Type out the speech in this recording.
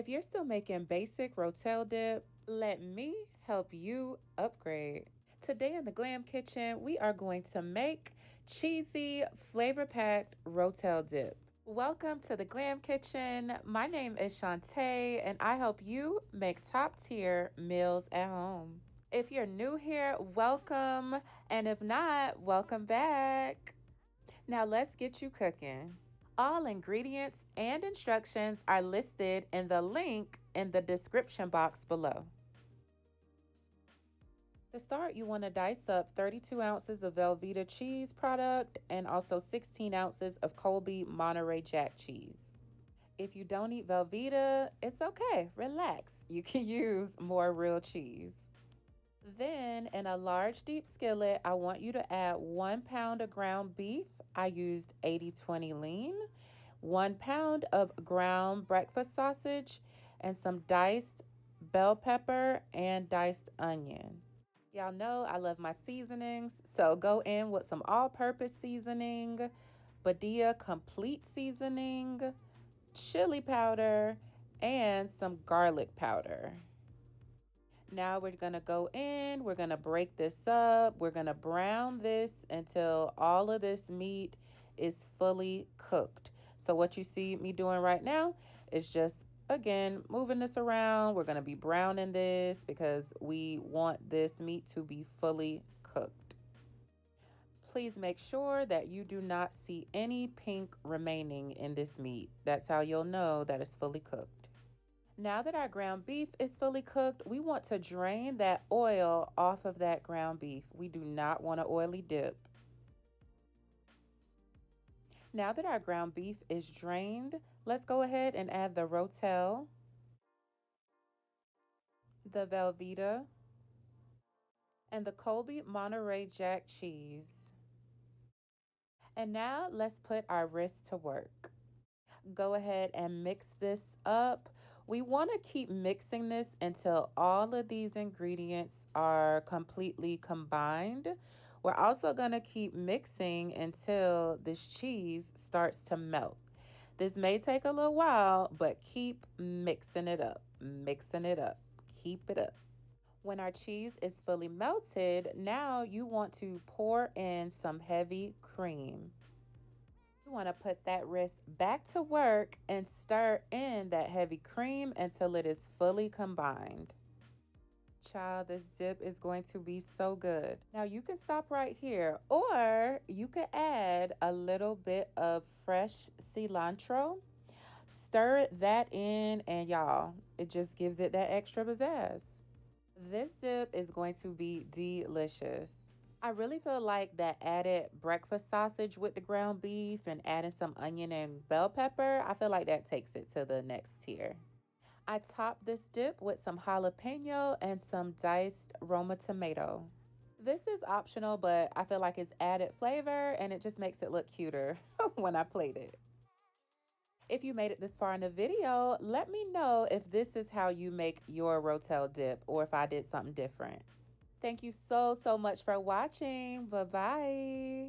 If you're still making basic Rotel dip, let me help you upgrade. Today in the Glam Kitchen, we are going to make cheesy, flavor-packed Rotel dip. Welcome to the Glam Kitchen. My name is Shantae, and I help you make top-tier meals at home. If you're new here, welcome, and if not, welcome back. Now let's get you cooking. All ingredients and instructions are listed in the link in the description box below. To start, you want to dice up 32 ounces of Velveeta cheese product and also 16 ounces of Colby Monterey Jack cheese. If you don't eat Velveeta, it's okay, relax. You can use more real cheese. Then in a large deep skillet, I want you to add 1 pound of ground beef. I used 80/20 lean, 1 pound of ground breakfast sausage, and some diced bell pepper and diced onion. Y'all know I love my seasonings, so go in with some all-purpose seasoning, Badia complete seasoning, chili powder, and some garlic powder. Now we're gonna go in, we're gonna break this up, we're gonna brown this until all of this meat is fully cooked. So what you see me doing right now is just, again, moving this around. We're gonna be browning this because we want this meat to be fully cooked. Please make sure that you do not see any pink remaining in this meat. That's how you'll know that it's fully cooked. Now that our ground beef is fully cooked, we want to drain that oil off of that ground beef. We do not want an oily dip. Now that our ground beef is drained, let's go ahead and add the Rotel, the Velveeta, and the Colby Monterey Jack cheese. And now let's put our wrist to work. Go ahead and mix this up. We want to keep mixing this until all of these ingredients are completely combined. We're also going to keep mixing until this cheese starts to melt. This may take a little while, but keep mixing it up, keep it up. When our cheese is fully melted, now you want to pour in some heavy cream. You want to put that wrist back to work and stir in that heavy cream until it is fully combined. Child, this dip is going to be so good. Now you can stop right here, or you could add a little bit of fresh cilantro. Stir that in, and y'all, it just gives it that extra pizzazz. This dip is going to be delicious. I really feel like that added breakfast sausage with the ground beef and adding some onion and bell pepper, I feel like that takes it to the next tier. I topped this dip with some jalapeno and some diced Roma tomato. This is optional, but I feel like it's added flavor and it just makes it look cuter when I plate it. If you made it this far in the video, let me know if this is how you make your Rotel dip or if I did something different. Thank you so much for watching. Bye-bye.